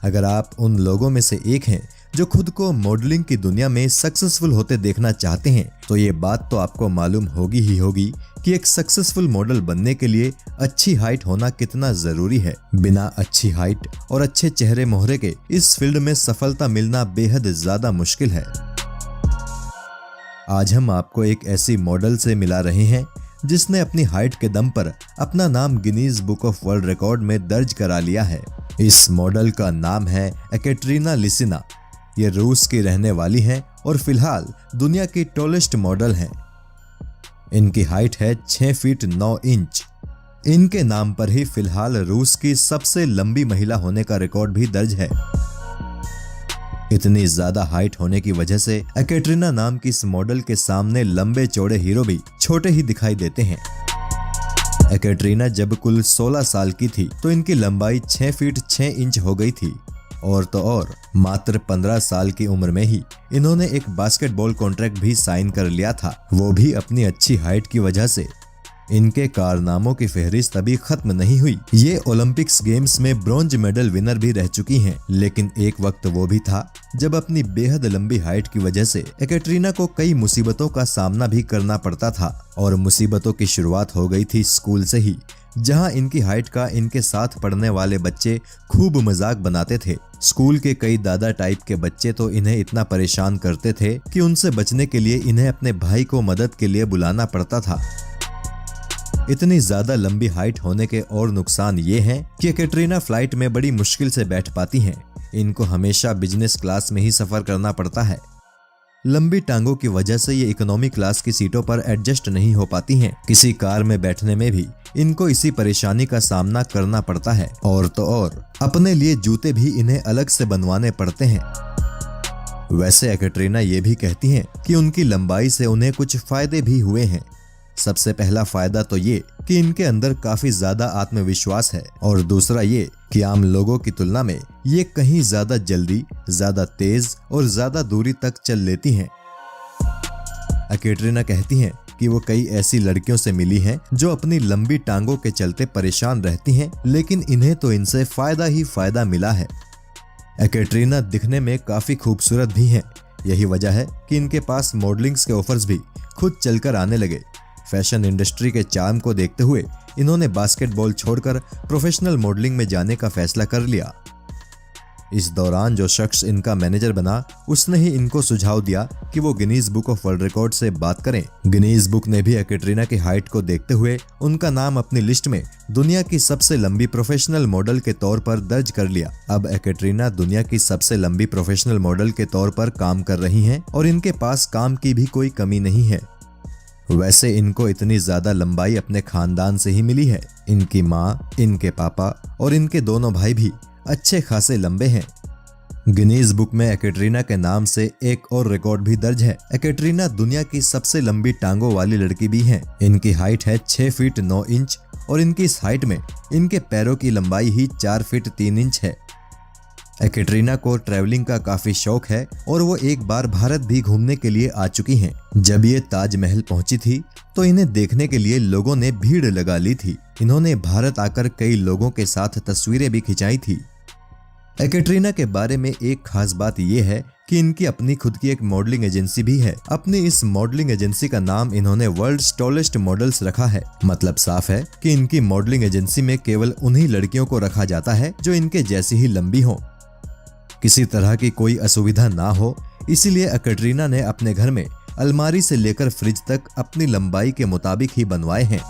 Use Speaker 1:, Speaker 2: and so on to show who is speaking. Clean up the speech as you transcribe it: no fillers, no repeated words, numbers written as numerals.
Speaker 1: अगर आप उन लोगों में से एक हैं जो खुद को मॉडलिंग की दुनिया में सक्सेसफुल होते देखना चाहते हैं, तो ये बात तो आपको मालूम होगी ही होगी कि एक सक्सेसफुल मॉडल बनने के लिए अच्छी हाइट होना कितना जरूरी है। बिना अच्छी हाइट और अच्छे चेहरे मोहरे के इस फील्ड में सफलता मिलना बेहद ज्यादा मुश्किल है। आज हम आपको एक ऐसी मॉडल से मिला रहे हैं जिसने अपनी हाइट के दम पर अपना नाम Guinness book of world record में दर्ज करा लिया है। इस मॉडल का नाम है एकैटरीना लिसिना। ये रूस की रहने वाली हैं और फिलहाल दुनिया की टॉलेस्ट मॉडल हैं। इनकी हाइट है 6 फीट 9 इंच। इनके नाम पर ही फिलहाल रूस की सबसे लंबी महिला होने का रिकॉर्ड भी दर्ज है। इतनी ज्यादा हाइट होने की वजह से एकैटरीना नाम की इस मॉडल के सामने लंबे चौड़े हीरो भी छोटे ही दिखाई देते हैं। एकैटरीना जब कुल 16 साल की थी तो इनकी लंबाई 6 फीट 6 इंच हो गई थी। और तो और मात्र 15 साल की उम्र में ही इन्होंने एक बास्केटबॉल कॉन्ट्रैक्ट भी साइन कर लिया था, वो भी अपनी अच्छी हाइट की वजह से। इनके कारनामों की फहरिस्त अभी खत्म नहीं हुई। ये ओलंपिक्स गेम्स में ब्रॉन्ज मेडल विनर भी रह चुकी हैं, लेकिन एक वक्त वो भी था जब अपनी बेहद लंबी हाइट की वजह से एकैटरीना को कई मुसीबतों का सामना भी करना पड़ता था। और मुसीबतों की शुरुआत हो गई थी स्कूल से ही, जहां इनकी हाइट का इनके साथ पढ़ने वाले बच्चे खूब मजाक बनाते थे। स्कूल के कई दादा टाइप के बच्चे तो इन्हें इतना परेशान करते थे कि उनसे बचने के लिए इन्हें अपने भाई को मदद के लिए बुलाना पड़ता था। इतनी ज्यादा लंबी हाइट होने के और नुकसान ये हैं कि एकैटरीना फ्लाइट में बड़ी मुश्किल से बैठ पाती हैं। इनको हमेशा बिजनेस क्लास में ही सफर करना पड़ता है। लंबी टांगों की वजह से ये इकोनॉमी क्लास की सीटों पर एडजस्ट नहीं हो पाती हैं। किसी कार में बैठने में भी इनको इसी परेशानी का सामना करना पड़ता है। और तो और अपने लिए जूते भी इन्हें अलग से बनवाने पड़ते हैं। वैसे एकैटरीना ये भी कहती हैं कि उनकी लंबाई से उन्हें कुछ फायदे भी हुए हैं। सबसे पहला फायदा तो ये कि इनके अंदर काफी ज्यादा आत्मविश्वास है, और दूसरा ये कि आम लोगों की तुलना में ये कहीं ज्यादा जल्दी, ज्यादा तेज और ज्यादा दूरी तक चल लेती हैं। एकैटरीना कहती हैं कि वो कई ऐसी लड़कियों से मिली हैं जो अपनी लंबी टांगों के चलते परेशान रहती हैं, लेकिन इन्हें तो इनसे फायदा ही फायदा मिला है। एकैटरीना दिखने में काफी खूबसूरत भी हैं। यही वजह है कि इनके पास मॉडलिंग्स के ऑफर्स भी खुद चलकर आने लगे। फैशन इंडस्ट्री के चार्म को देखते हुए इन्होंने बास्केटबॉल छोड़कर प्रोफेशनल मॉडलिंग में जाने का फैसला कर लिया। इस दौरान जो शख्स इनका मैनेजर बना, उसने ही इनको सुझाव दिया कि वो Guinness book of world record से बात करें। गिनीज बुक ने भी एकैटरीना की हाइट को देखते हुए उनका नाम अपनी लिस्ट में दुनिया की सबसे लंबी प्रोफेशनल मॉडल के तौर पर दर्ज कर लिया। अब एकैटरीना दुनिया की सबसे लंबी प्रोफेशनल मॉडल के तौर पर काम कर रही हैं और इनके पास काम की भी कोई कमी नहीं है। वैसे इनको इतनी ज्यादा लंबाई अपने खानदान से ही मिली है। इनकी माँ, इनके पापा और इनके दोनों भाई भी अच्छे खासे लंबे हैं। गिनीज बुक में एकैटरीना के नाम से एक और रिकॉर्ड भी दर्ज है। एकैटरीना दुनिया की सबसे लंबी टांगों वाली लड़की भी हैं। इनकी हाइट है 6 फीट 9 इंच और इनकी इस हाइट में इनके पैरों की लंबाई ही 4 फीट 3 इंच है। एकैटरीना को ट्रैवलिंग का काफी शौक है और वो एक बार भारत भी घूमने के लिए आ चुकी हैं। जब ये ताजमहल पहुंची थी तो इन्हें देखने के लिए लोगों ने भीड़ लगा ली थी। इन्होंने भारत आकर कई लोगों के साथ तस्वीरें भी खिंचाई थी। एकैटरीना के बारे में एक खास बात यह है कि इनकी अपनी खुद की एक मॉडलिंग एजेंसी भी है। अपनी इस मॉडलिंग एजेंसी का नाम इन्होंने वर्ल्ड्स टॉलेस्ट मॉडल्स रखा है। मतलब साफ है कि इनकी मॉडलिंग एजेंसी में केवल उन्हीं लड़कियों को रखा जाता है जो इनके जैसी ही लंबी हो। किसी तरह की कोई असुविधा ना हो, इसीलिए एकैटरीना ने अपने घर में अलमारी से लेकर फ्रिज तक अपनी लंबाई के मुताबिक ही बनवाए हैं।